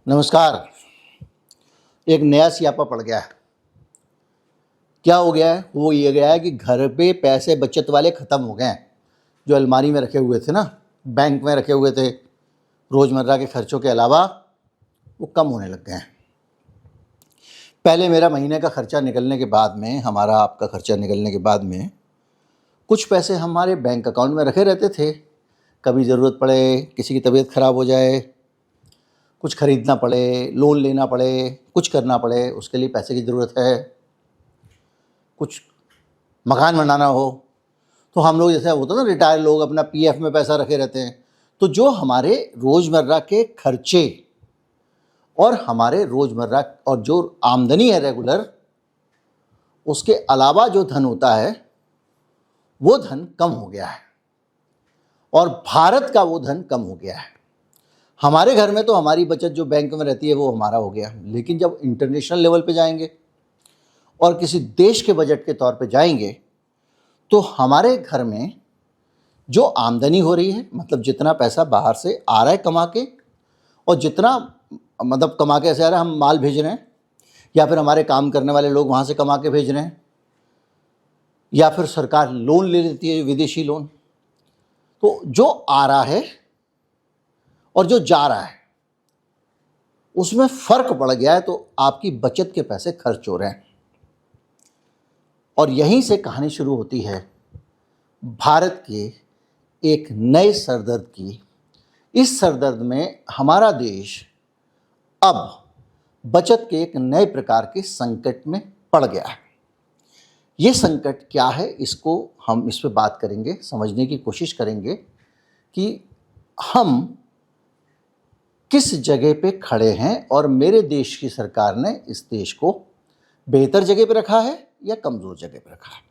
नमस्कार। एक नया सियापा पड़ गया है। क्या हो गया है? वो ये गया है कि घर पे पैसे बचत वाले ख़त्म हो गए हैं। जो अलमारी में रखे हुए थे ना, बैंक में रखे हुए थे, रोज़मर्रा के खर्चों के अलावा, वो कम होने लग गए हैं। पहले मेरा महीने का खर्चा निकलने के बाद में, हमारा आपका खर्चा निकलने के बाद में कुछ पैसे हमारे बैंक अकाउंट में रखे रहते थे। कभी ज़रूरत पड़े, किसी की तबीयत ख़राब हो जाए, कुछ ख़रीदना पड़े, लोन लेना पड़े, कुछ करना पड़े, उसके लिए पैसे की ज़रूरत है, कुछ मकान बनाना हो, तो हम लोग जैसे होता है ना, रिटायर लोग अपना पीएफ में पैसा रखे रहते हैं। तो जो हमारे रोज़मर्रा के खर्चे और हमारे रोज़मर्रा और जो आमदनी है रेगुलर, उसके अलावा जो धन होता है वो धन कम हो गया है, और भारत का वो धन कम हो गया है। हमारे घर में तो हमारी बचत जो बैंक में रहती है वो हमारा हो गया, लेकिन जब इंटरनेशनल लेवल पे जाएंगे और किसी देश के बजट के तौर पे जाएंगे, तो हमारे घर में जो आमदनी हो रही है, मतलब जितना पैसा बाहर से आ रहा है कमा के, और जितना मतलब कमा के ऐसे आ रहा है, हम माल भेज रहे हैं या फिर हमारे काम करने वाले लोग वहाँ से कमा के भेज रहे हैं, या फिर सरकार लोन ले लेती है, विदेशी लोन। तो जो आ रहा है और जो जा रहा है उसमें फ़र्क पड़ गया है, तो आपकी बचत के पैसे खर्च हो रहे हैं। और यहीं से कहानी शुरू होती है भारत के एक नए सरदर्द की। इस सरदर्द में हमारा देश अब बचत के एक नए प्रकार के संकट में पड़ गया है। ये संकट क्या है, इसको हम इस पे बात करेंगे, समझने की कोशिश करेंगे कि हम किस जगह पे खड़े हैं और मेरे देश की सरकार ने इस देश को बेहतर जगह पे रखा है या कमज़ोर जगह पे रखा है।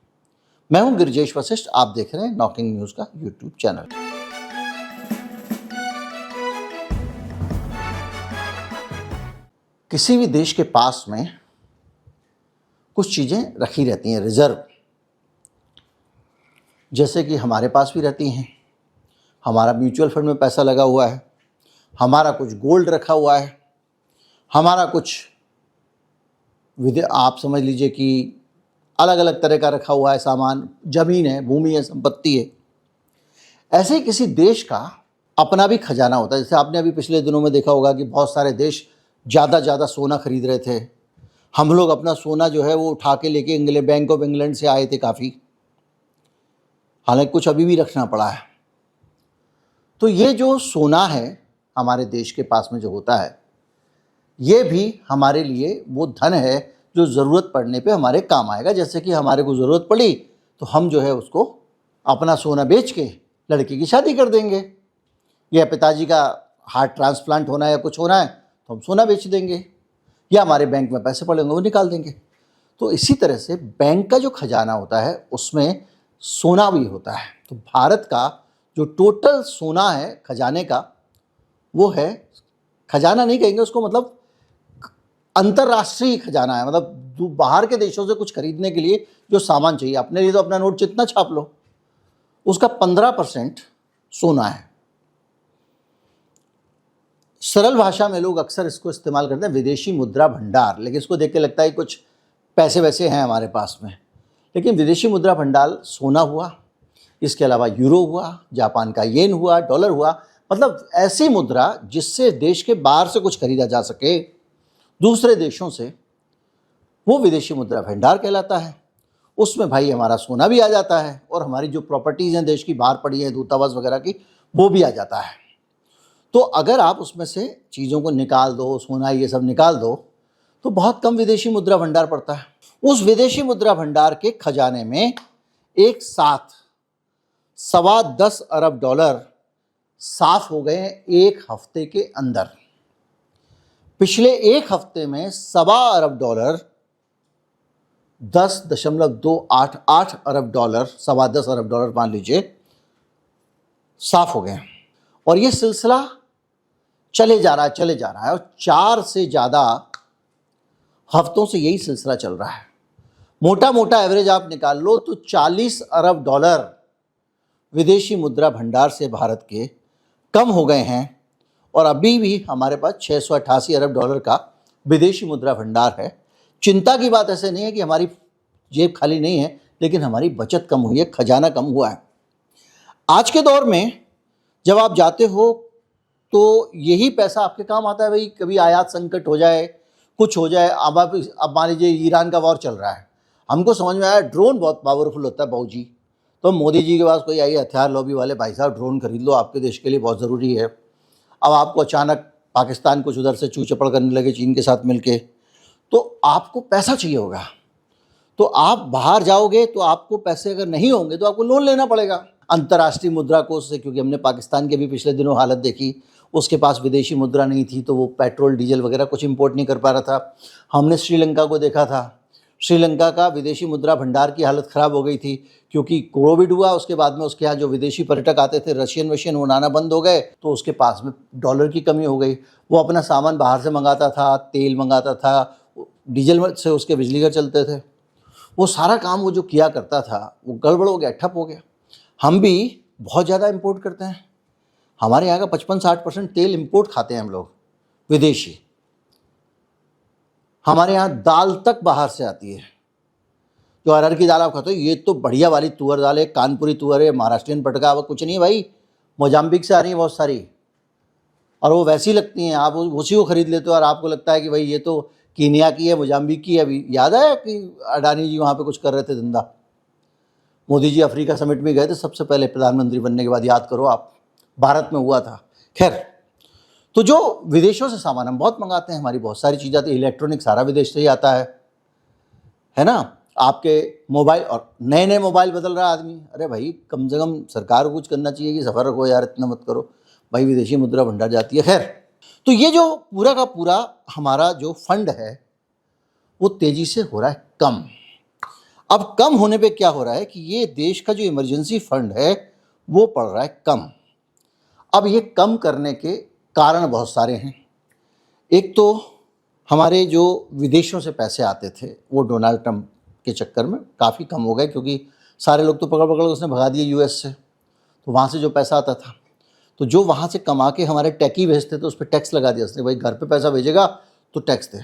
मैं हूं गिरिजेश वशिष्ठ, आप देख रहे हैं नॉकिंग न्यूज़ का यूट्यूब चैनल। किसी भी देश के पास में कुछ चीज़ें रखी रहती हैं रिजर्व, जैसे कि हमारे पास भी रहती हैं। हमारा म्यूचुअल फंड में पैसा लगा हुआ है, हमारा कुछ गोल्ड रखा हुआ है, हमारा कुछ आप समझ लीजिए कि अलग अलग तरह का रखा हुआ है सामान, ज़मीन है, भूमि है, संपत्ति है। ऐसे ही किसी देश का अपना भी खजाना होता है। जैसे आपने अभी पिछले दिनों में देखा होगा कि बहुत सारे देश ज़्यादा सोना खरीद रहे थे। हम लोग अपना सोना जो है वो उठा के लेके इंग्लैंड, बैंक ऑफ इंग्लैंड से आए थे काफ़ी, हालांकि कुछ अभी भी रखना पड़ा है। तो ये जो सोना है हमारे देश के पास में जो होता है, ये भी हमारे लिए वो धन है जो ज़रूरत पड़ने पे हमारे काम आएगा। जैसे कि हमारे को ज़रूरत पड़ी तो हम जो है उसको अपना सोना बेच के लड़की की शादी कर देंगे, या पिताजी का हार्ट ट्रांसप्लांट होना है या कुछ होना है तो हम सोना बेच देंगे, या हमारे बैंक में पैसे पड़े होंगे वो निकाल देंगे। तो इसी तरह से बैंक का जो खजाना होता है उसमें सोना भी होता है। तो भारत का जो टोटल सोना है खजाने का, वो है, खजाना नहीं कहेंगे उसको, मतलब अंतर्राष्ट्रीय खजाना है। मतलब बाहर के देशों से कुछ खरीदने के लिए जो सामान चाहिए, अपने लिए तो अपना नोट जितना छाप लो, उसका 15% सोना है। सरल भाषा में लोग अक्सर इसको इस्तेमाल करते हैं विदेशी मुद्रा भंडार, लेकिन इसको देख के लगता है कुछ पैसे वैसे हैं हमारे पास में। लेकिन विदेशी मुद्रा भंडार सोना हुआ, इसके अलावा यूरो हुआ, जापान का येन हुआ, डॉलर हुआ, मतलब ऐसी मुद्रा जिससे देश के बाहर से कुछ खरीदा जा सके दूसरे देशों से, वो विदेशी मुद्रा भंडार कहलाता है। उसमें भाई हमारा सोना भी आ जाता है और हमारी जो प्रॉपर्टीज़ हैं देश की बाहर पड़ी हैं, दूतावास वगैरह की, वो भी आ जाता है। तो अगर आप उसमें से चीज़ों को निकाल दो, सोना ये सब निकाल दो, तो बहुत कम विदेशी मुद्रा भंडार पड़ता है। उस विदेशी मुद्रा भंडार के खजाने में एक साथ 10.25 अरब डॉलर साफ हो गए एक हफ्ते के अंदर। पिछले एक हफ्ते में 1.25 अरब डॉलर, 10.288 अरब डॉलर, 10.25 अरब डॉलर मान लीजिए, साफ हो गए। और ये सिलसिला चले जा रहा है और 4 से ज़्यादा हफ्तों से यही सिलसिला चल रहा है। मोटा मोटा एवरेज आप निकाल लो तो 40 अरब डॉलर विदेशी मुद्रा भंडार से भारत के कम हो गए हैं, और अभी भी हमारे पास 688 अरब डॉलर का विदेशी मुद्रा भंडार है। चिंता की बात ऐसे नहीं है कि हमारी जेब खाली नहीं है, लेकिन हमारी बचत कम हुई है, खजाना कम हुआ है। आज के दौर में जब आप जाते हो तो यही पैसा आपके काम आता है। भाई कभी आयात संकट हो जाए, कुछ हो जाए। अब मान लीजिए ईरान का वॉर चल रहा है, हमको समझ में आया ड्रोन बहुत पावरफुल होता है बाबूजी, तो मोदी जी के पास कोई आई हथियार लॉबी वाले, भाई साहब ड्रोन खरीद लो, आपके देश के लिए बहुत ज़रूरी है। अब आपको अचानक पाकिस्तान कुछ उधर से चूचपड़ करने लगे चीन के साथ मिलके, तो आपको पैसा चाहिए होगा, तो आप बाहर जाओगे तो आपको पैसे अगर नहीं होंगे तो आपको लोन लेना पड़ेगा अंतर्राष्ट्रीय मुद्रा कोष से, क्योंकि हमने पाकिस्तान के भी पिछले दिनों हालत देखी, उसके पास विदेशी मुद्रा नहीं थी तो वो पेट्रोल डीजल वगैरह कुछ इंपोर्ट नहीं कर पा रहा था। हमने श्रीलंका को देखा था, श्रीलंका का विदेशी मुद्रा भंडार की हालत ख़राब हो गई थी, क्योंकि कोविड हुआ, उसके बाद में उसके यहाँ जो विदेशी पर्यटक आते थे रशियन वो आना बंद हो गए, तो उसके पास में डॉलर की कमी हो गई। वो अपना सामान बाहर से मंगाता था, तेल मंगाता था, डीजल से उसके बिजली घर चलते थे, वो सारा काम वो जो किया करता था वो गड़बड़ हो गया, ठप हो गया। हम भी बहुत ज़्यादा इंपोर्ट करते हैं, हमारे यहाँ का 55-60% तेल इंपोर्ट खाते हैं हम लोग विदेशी। हमारे यहाँ दाल तक बाहर से आती है, जो अरहर की दाल आप खाते हो, ये तो बढ़िया वाली तुअर दाल है, कानपुरी तुअर है, महाराष्ट्रियन पटका, वो कुछ नहीं है भाई, मोजाम्बिक से आ रही है बहुत सारी, और वो वैसी लगती हैं, आप उसी को खरीद लेते हो और आपको लगता है कि भाई ये तो कीनिया की है, मोजाम्बिक की है। अभी याद है कि अडानी जी वहाँ पे कुछ कर रहे थे धंधा, मोदी जी अफ्रीका समिट में गए थे सबसे पहले प्रधानमंत्री बनने के बाद, याद करो आप, भारत में हुआ था। खैर, तो जो विदेशों से सामान हम बहुत मंगाते हैं, हमारी बहुत सारी चीज़ें आती है, इलेक्ट्रॉनिक सारा विदेश से ही आता है ना। आपके मोबाइल, और नए नए मोबाइल बदल रहा है आदमी, अरे भाई कम से कम सरकार को कुछ करना चाहिए कि सफ़र रखो यार, इतना मत करो भाई, विदेशी मुद्रा भंडार जाती है। खैर, तो ये जो पूरा का पूरा हमारा जो फंड है वो तेज़ी से हो रहा है कम। अब कम होने पे क्या हो रहा है कि ये देश का जो इमरजेंसी फंड है वो पड़ रहा है कम। अब ये कम करने के कारण बहुत सारे हैं। एक तो हमारे जो विदेशों से पैसे आते थे वो डोनाल्ड ट्रंप के चक्कर में काफ़ी कम हो गए, क्योंकि सारे लोग तो पकड़ पकड़ उसने भगा दिए यूएस से, तो वहाँ से जो पैसा आता था, तो जो वहाँ से कमा के हमारे टैकी भेजते थे उस पर टैक्स लगा दिया उसने, भाई घर पे पैसा भेजेगा तो टैक्स दे।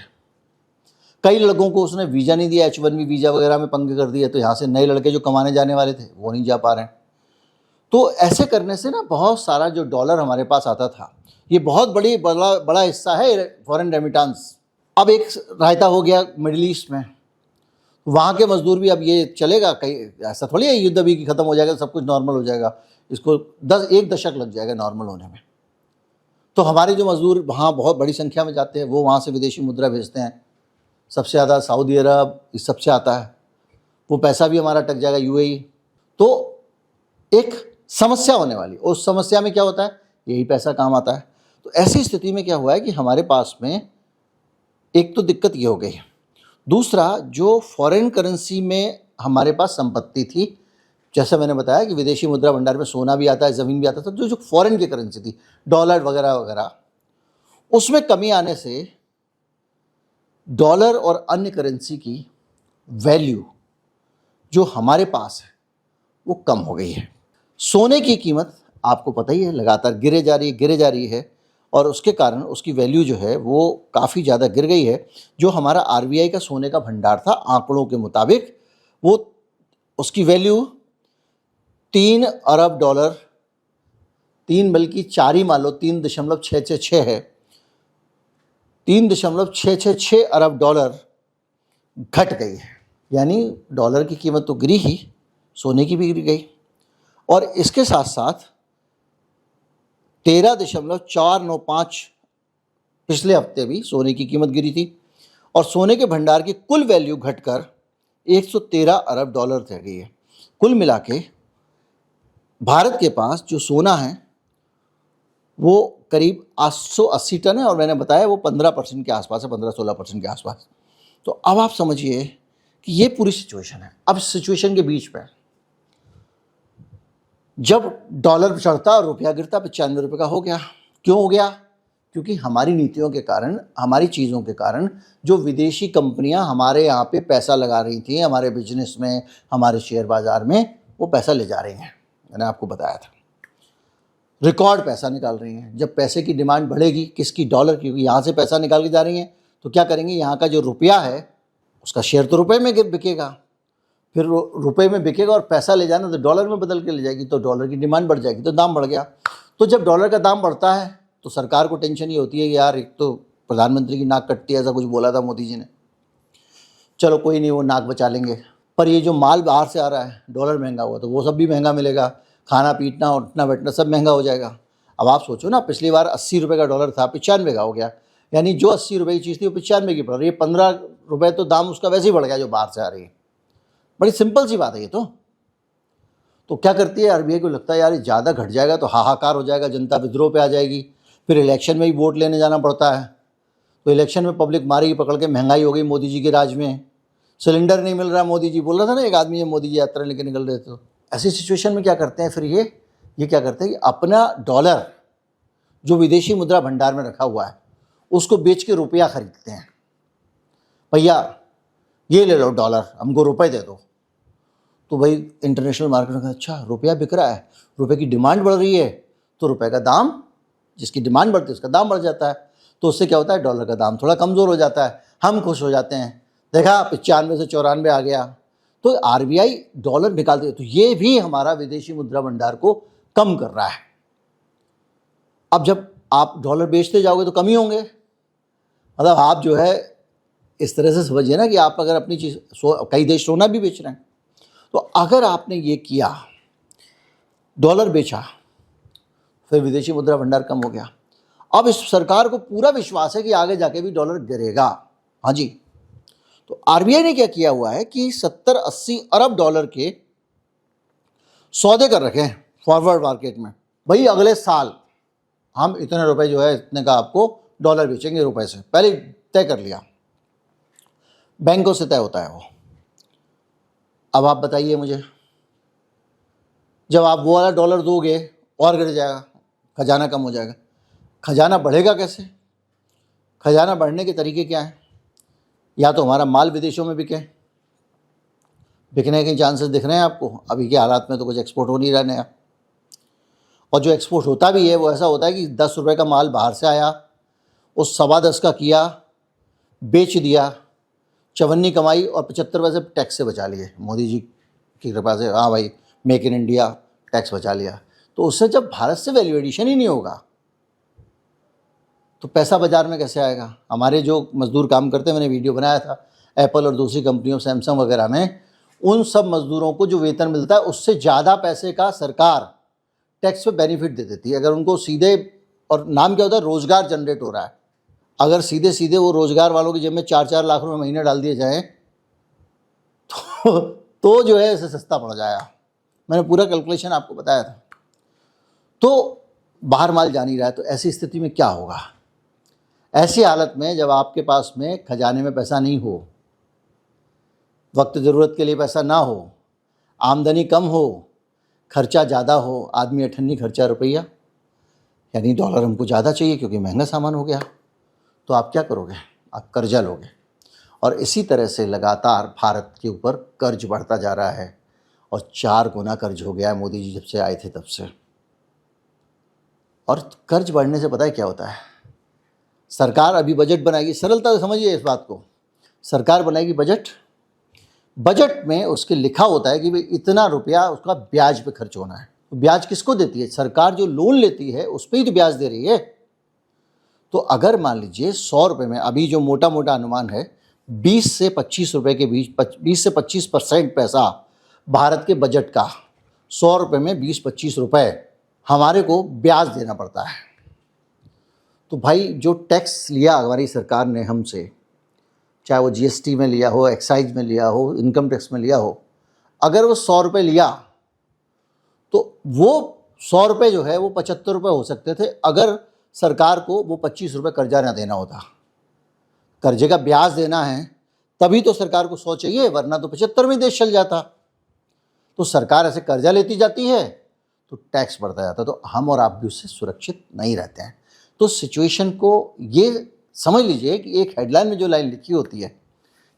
कई लोगों को उसने वीज़ा नहीं दिया, H1B वीज़ा वगैरह में पंगे कर दिए, तो यहाँ से नए लड़के जो कमाने जाने वाले थे वो नहीं जा पा रहे हैं। तो ऐसे करने से ना बहुत सारा जो डॉलर हमारे पास आता था, ये बहुत बड़ा हिस्सा है फॉरेन रेमिटेंस। अब एक रायता हो गया मिडिल ईस्ट में, वहाँ के मजदूर भी, अब ये चलेगा, कहीं ऐसा थोड़ी है युद्ध अभी की ख़त्म हो जाएगा सब कुछ नॉर्मल हो जाएगा, इसको 1 दशक लग जाएगा नॉर्मल होने में। तो हमारे जो मजदूर वहाँ बहुत बड़ी संख्या में जाते हैं, वो वहाँ से विदेशी मुद्रा भेजते हैं, सबसे ज़्यादा सऊदी अरब इस सबसे आता है, वो पैसा भी हमारा अटक जाएगा UAE। तो एक समस्या होने वाली, उस समस्या में क्या होता है, यही पैसा काम आता है। तो ऐसी स्थिति में क्या हुआ है कि हमारे पास में एक तो दिक्कत ये हो गई, दूसरा जो फॉरेन करेंसी में हमारे पास संपत्ति थी, जैसे मैंने बताया कि विदेशी मुद्रा भंडार में सोना भी आता है, ज़मीन भी आता था, जो फॉरेन की करेंसी थी डॉलर वगैरह वगैरह, उसमें कमी आने से डॉलर और अन्य करेंसी की वैल्यू जो हमारे पास है वो कम हो गई है। सोने की कीमत आपको पता ही है लगातार गिरे जा रही है, और उसके कारण उसकी वैल्यू जो है वो काफ़ी ज़्यादा गिर गई है। जो हमारा RBI का सोने का भंडार था, आंकड़ों के मुताबिक वो उसकी वैल्यू 3 अरब डॉलर, 3 बल्कि 4 ही मान लो, 3.666 है, 3.666 अरब डॉलर घट गई है। यानी डॉलर की कीमत तो गिरी ही, सोने की भी गिर गई, और इसके साथ साथ 13.495 पिछले हफ्ते भी सोने की कीमत गिरी थी, और सोने के भंडार की कुल वैल्यू घटकर 113 अरब डॉलर रह गई है। कुल मिला के भारत के पास जो सोना है वो करीब 880 टन है, और मैंने बताया वो 15% के आसपास है, 15-16% के आसपास। तो अब आप समझिए कि ये पूरी सिचुएशन है। अब सिचुएशन के बीच में जब डॉलर चढ़ता और रुपया गिरता, 95 रुपये का हो गया। क्यों हो गया? क्योंकि हमारी नीतियों के कारण, हमारी चीज़ों के कारण जो विदेशी कंपनियां हमारे यहाँ पे पैसा लगा रही थी, हमारे बिजनेस में, हमारे शेयर बाज़ार में, वो पैसा ले जा रही हैं। मैंने आपको बताया था रिकॉर्ड पैसा निकाल रही हैं। जब पैसे की डिमांड बढ़ेगी, किसकी? डॉलर की, क्योंकि यहाँ से पैसा निकाल के जा रही हैं, तो क्या करेंगे, यहाँ का जो रुपया है उसका शेयर तो रुपए में बिकेगा, फिर रुपए में बिकेगा और पैसा ले जाना तो डॉलर में बदल के ले जाएगी, तो डॉलर की डिमांड बढ़ जाएगी, तो दाम बढ़ गया। तो जब डॉलर का दाम बढ़ता है तो सरकार को टेंशन ये होती है कि यार, एक तो प्रधानमंत्री की नाक कटती है, ऐसा कुछ बोला था मोदी जी ने, चलो कोई नहीं, वो नाक बचा लेंगे। पर ये जो माल बाहर से आ रहा है, डॉलर महंगा हुआ तो वो सब भी महंगा मिलेगा, खाना पीना उठना बैठना सब महंगा हो जाएगा। अब आप सोचो ना, पिछली बार 80 रुपये का डॉलर था, 95 का हो गया, यानी जो 80 रुपये की चीज़ थी वो 95 की पड़ रही है। 15 रुपये तो दाम उसका वैसे ही बढ़ गया जो बाहर से आ रही है। बड़ी सिंपल सी बात है ये तो क्या करती है आरबीआई को, लगता है यार ज़्यादा घट जाएगा तो हाहाकार हो जाएगा, जनता विद्रोह पे आ जाएगी, फिर इलेक्शन में ही वोट लेने जाना पड़ता है, तो इलेक्शन में पब्लिक मारेगी पकड़ के, महंगाई हो गई मोदी जी के राज में, सिलेंडर नहीं मिल रहा, मोदी जी बोल रहा था ना एक आदमी, ये मोदी जी यात्रा लेके निकल रहे थे, तो ऐसी सिचुएशन में क्या करते हैं फिर ये क्या करते हैं कि अपना डॉलर जो विदेशी मुद्रा भंडार में रखा हुआ है उसको बेच के रुपया खरीदते हैं। भैया ये ले लो डॉलर, हमको रुपए दे दो। तो भाई इंटरनेशनल मार्केट में अच्छा रुपया बिक रहा है, रुपए की डिमांड बढ़ रही है, तो रुपए का दाम, जिसकी डिमांड बढ़ती है उसका दाम बढ़ जाता है, तो उससे क्या होता है, डॉलर का दाम थोड़ा कमज़ोर हो जाता है, हम खुश हो जाते हैं, देखा 95 से 94 आ गया, तो आरबीआई डॉलर निकालती है। तो ये भी हमारा विदेशी मुद्रा भंडार को कम कर रहा है। अब जब आप डॉलर बेचते जाओगे तो कम ही होंगे, मतलब आप जो है इस तरह से समझिए ना कि आप अगर अपनी चीज़, कई देश सोना भी बेच रहे हैं, तो अगर आपने ये किया, डॉलर बेचा, फिर विदेशी मुद्रा भंडार कम हो गया। अब इस सरकार को पूरा विश्वास है कि आगे जाके भी डॉलर गिरेगा। हाँ जी, तो आरबीआई ने क्या किया हुआ है कि 70-80 अरब डॉलर के सौदे कर रखे हैं फॉरवर्ड मार्केट में। भाई अगले साल हम इतने रुपए जो है, इतने का आपको डॉलर बेचेंगे रुपए से, पहले तय कर लिया, बैंकों से तय होता है वो। अब आप बताइए मुझे, जब आप वो वाला डॉलर दोगे और गिर जाएगा, खजाना कम हो जाएगा। खजाना बढ़ेगा कैसे? खजाना बढ़ने के तरीके क्या हैं? या तो हमारा माल विदेशों में बिके, बिकने के चांसेस दिख रहे हैं आपको, अभी के हालात में तो कुछ एक्सपोर्ट हो नहीं रहा नया, और जो एक्सपोर्ट होता भी है वो ऐसा होता है कि 10 रुपये का माल बाहर से आया, उस 10.25 का किया, बेच दिया, चवन्नी कमाई और 75 पैसे टैक्स से बचा लिए मोदी जी की कृपा से। हाँ भाई, मेक इन इंडिया, टैक्स बचा लिया। तो उससे जब भारत से वैल्यू एडिशन ही नहीं होगा तो पैसा बाजार में कैसे आएगा? हमारे जो मजदूर काम करते हैं, मैंने वीडियो बनाया था एप्पल और दूसरी कंपनियों, सैमसंग वगैरह में, उन सब मजदूरों को जो वेतन मिलता है उससे ज़्यादा पैसे का सरकार टैक्स पे बेनिफिट दे देती है। अगर उनको सीधे, और नाम क्या होता है, रोज़गार जनरेट हो रहा है, अगर सीधे सीधे वो रोज़गार वालों की जेब में 4-4 लाख रुपए महीने डाल दिए जाएँ तो जो है इसे सस्ता पड़ जाएगा। मैंने पूरा कैलकुलेशन आपको बताया था। तो बाहर माल जा नहीं रहा है, तो ऐसी स्थिति में क्या होगा? ऐसी हालत में जब आपके पास में खजाने में पैसा नहीं हो, वक्त ज़रूरत के लिए पैसा ना हो, आमदनी कम हो, खर्चा ज़्यादा हो, आदमी अठन्नी खर्चा रुपया, यानी डॉलर हमको ज़्यादा चाहिए क्योंकि महंगा सामान हो गया, तो आप क्या करोगे? आप कर्जा लोगे। और इसी तरह से लगातार भारत के ऊपर कर्ज बढ़ता जा रहा है, और 4 गुना कर्ज हो गया है मोदी जी जब से आए थे तब से। और कर्ज बढ़ने से पता है क्या होता है? सरकार अभी बजट बनाएगी, सरलता से समझिए इस बात को, सरकार बनाएगी बजट, बजट में उसके लिखा होता है कि भाई इतना रुपया उसका ब्याज पे खर्च होना है। तो ब्याज किसको देती है? सरकार जो लोन लेती है उस पर ही तो ब्याज दे रही है। तो अगर मान लीजिए 100 रुपये में, अभी जो मोटा मोटा अनुमान है 20 से 25 रुपये के बीच, 20 से 25% पैसा भारत के बजट का, 100 रुपये में 20-25 रुपये हमारे को ब्याज देना पड़ता है। तो भाई जो टैक्स लिया हमारी सरकार ने हमसे, चाहे वो जीएसटी में लिया हो, एक्साइज में लिया हो, इनकम टैक्स में लिया हो, अगर वो 100 रुपये लिया तो वो 100 रुपये जो है वो 75 रुपये हो सकते थे अगर सरकार को वो 25 रुपये कर्जा ना देना होता। कर्जे का ब्याज देना है तभी तो सरकार को 100 चाहिए, वरना तो 75 में देश चल जाता। तो सरकार ऐसे कर्जा लेती जाती है तो टैक्स बढ़ता जाता, तो हम और आप भी उससे सुरक्षित नहीं रहते हैं। तो सिचुएशन को ये समझ लीजिए कि एक हेडलाइन में जो लाइन लिखी होती है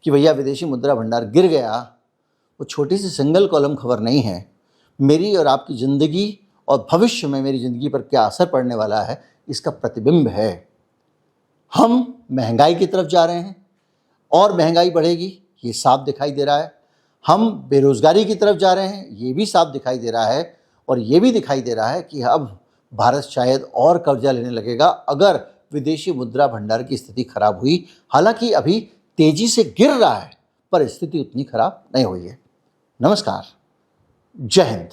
कि भैया विदेशी मुद्रा भंडार गिर गया, वो छोटी सी सिंगल कॉलम खबर नहीं है। मेरी और आपकी ज़िंदगी और भविष्य में मेरी ज़िंदगी पर क्या असर पड़ने वाला है, इसका प्रतिबिंब है। हम महंगाई की तरफ जा रहे हैं और महंगाई बढ़ेगी, ये साफ दिखाई दे रहा है। हम बेरोज़गारी की तरफ जा रहे हैं, ये भी साफ दिखाई दे रहा है। और ये भी दिखाई दे रहा है कि अब भारत शायद और कर्जा लेने लगेगा अगर विदेशी मुद्रा भंडार की स्थिति खराब हुई। हालांकि अभी तेजी से गिर रहा है, पर स्थिति उतनी खराब नहीं हुई है। नमस्कार, जय हिंद।